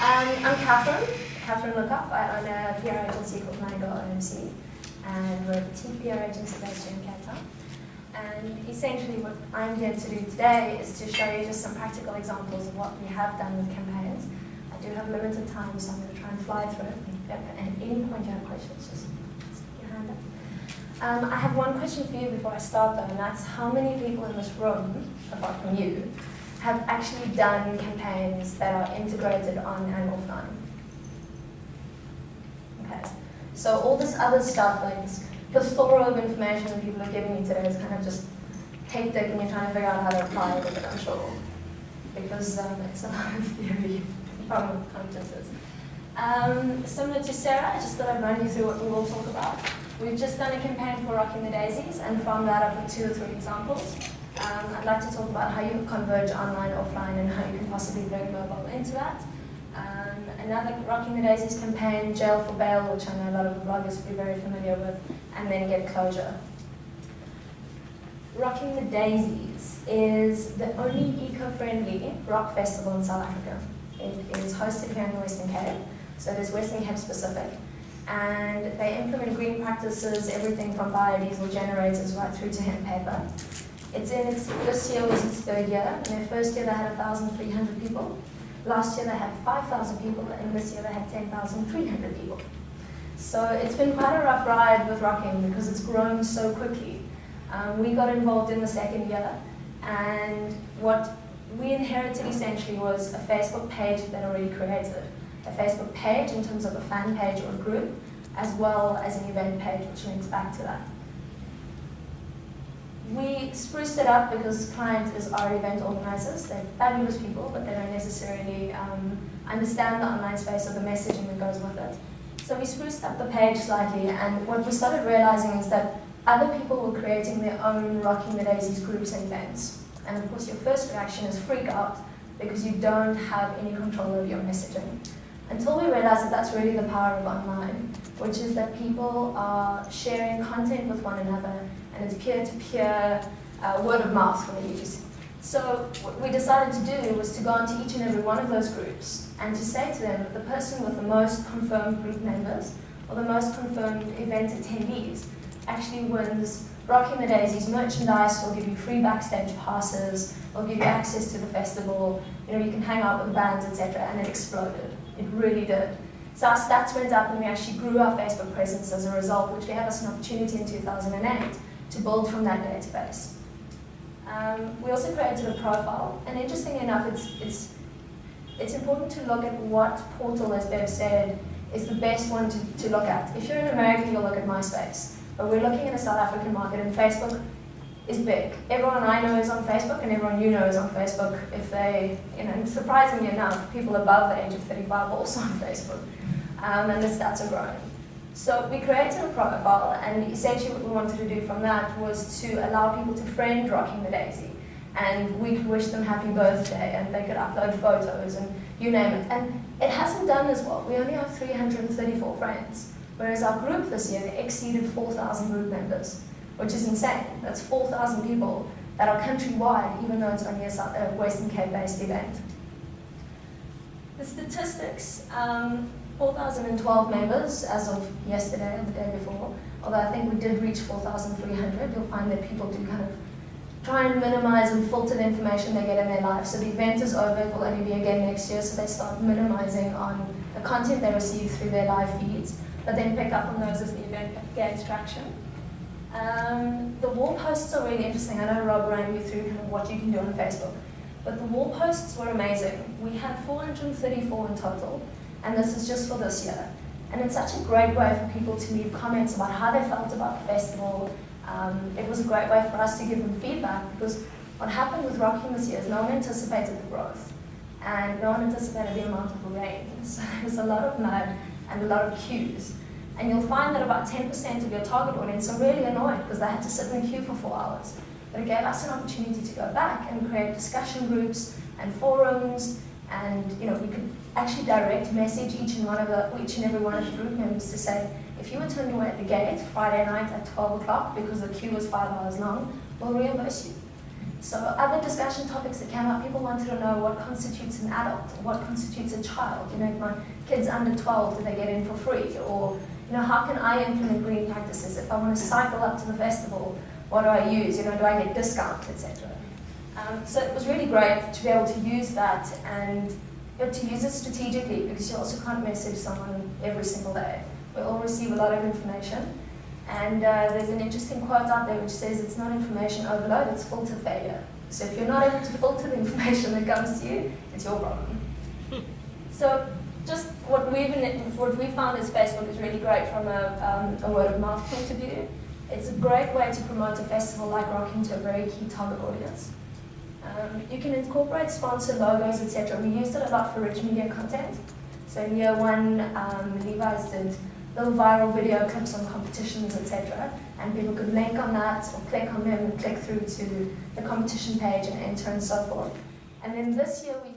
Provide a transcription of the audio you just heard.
I'm Catherine Lückhoff. I own a PR agency called mango-omc, and we're a boutique PR agency based here in Cape Town. And essentially what I'm here to do today is to show you just some practical examples of what we have done with campaigns. I do have limited time, so I'm going to try and fly through it. At any point you have questions, just stick your hand up. I have one question for you before I start though, and that's how many people in this room, apart from you, have actually done campaigns that are integrated on and offline? Okay, so all this other stuff, like this plethora of information that people are giving you today is kind of just hectic and you're trying to figure out how to apply it, I'm sure, because it's a lot of theory from conferences. Similar to Sarah, I just thought I'd run you through what we will talk about. We've just done a campaign for Rocking the Daisies, and from that I've got 2 or 3 examples. I'd like to talk about how you converge online, offline, and how you can possibly bring mobile into that. Another Rocking the Daisies campaign, Jail for Bail, which I know a lot of the bloggers will be very familiar with, and then Get Closure. Rocking the Daisies is the only eco-friendly rock festival in South Africa. It is hosted here in the Western Cape, so it is Western Cape specific. And they implement green practices, everything from biodiesel generators right through to hemp paper. This year was its 3rd year. In their first year they had 1,300 people. Last year they had 5,000 people, and this year they had 10,300 people. So it's been quite a rough ride with Rocking because it's grown so quickly. We got involved in the 2nd year, and what we inherited essentially was a Facebook page that already created. A Facebook page in terms of a fan page or group, as well as an event page which links back to that. We spruced it up because clients is our event organizers. They're fabulous people, but they don't necessarily understand the online space or the messaging that goes with it. So we spruced up the page slightly, and what we started realizing is that other people were creating their own Rocking the Daisies groups and events. And of course your first reaction is freak out because you don't have any control over your messaging. Until we realized that that's really the power of online, which is that people are sharing content with one another, and it's peer-to-peer, word of mouth we use. So what we decided to do was to go into each and every one of those groups and to say to them that the person with the most confirmed group members or the most confirmed event attendees actually wins Rocking the Daisies merchandise. We'll give you free backstage passes, we'll give you access to the festival, you can hang out with bands, etc. And it exploded. It really did. So our stats went up and we actually grew our Facebook presence as a result, which gave us an opportunity in 2008 to build from that database. We also created a profile, and interestingly enough, it's important to look at what portal, as Bev said, is the best one to look at. If you're in America, you'll look at MySpace. But we're looking at a South African market, and Facebook is big. Everyone I know is on Facebook, and everyone you know is on Facebook. If they, surprisingly enough, people above the age of 35 are also on Facebook, and the stats are growing. So we created a profile, and essentially what we wanted to do from that was to allow people to friend Rocking the Daisy, and we could wish them happy birthday, and they could upload photos, and you name it. And it hasn't done as well. We only have 334 friends. Whereas our group this year exceeded 4,000 group members, which is insane. That's 4,000 people that are countrywide, even though it's only a Western Cape-based event. The statistics, 4,012 members as of yesterday or the day before, although I think we did reach 4,300. You'll find that people do kind of try and minimize and filter the information they get in their life. So the event is over, it will only be again next year, so they start minimizing on the content they receive through their live feeds, but then pick up on those as the event gains traction. The wall posts are really interesting. I know Rob ran you through kind of what you can do on Facebook, but the wall posts were amazing. We had 434 in total, and this is just for this year. And it's such a great way for people to leave comments about how they felt about the festival. It was a great way for us to give them feedback, because what happened with Rocking this year is no one anticipated the growth, and no one anticipated the amount of rain. So there was a lot of mud and a lot of queues. And you'll find that about 10% of your target audience are really annoyed because they had to sit in a queue for 4 hours. But it gave us an opportunity to go back and create discussion groups and forums, and we could actually direct message each and every one of the group members to say, if you were turned away at the gate Friday night at 12 o'clock because the queue was 5 hours long, we'll reimburse you. So other discussion topics that came up, people wanted to know what constitutes an adult, what constitutes a child. You know, if my kid's under 12, do they get in for free? Or, you know, how can I implement green practices? If I want to cycle up to the festival, what do I use? You know, do I get discount, etc. So it was really great to be able to use that and to use it strategically, because you also can't message someone every single day. We all receive a lot of information. And there's an interesting quote out there which says it's not information overload, it's filter failure. So if you're not able to filter the information that comes to you, it's your problem. So just what we found is Facebook is really great from a word of mouth point of view. It's a great way to promote a festival like Rocking to a very key target audience. You can incorporate sponsored logos, etc. We used it a lot for rich media content. So in year one, Levi's did little viral video clips on competitions, etc. And people could link on that or click on them and click through to the competition page and enter and so forth. And then this year we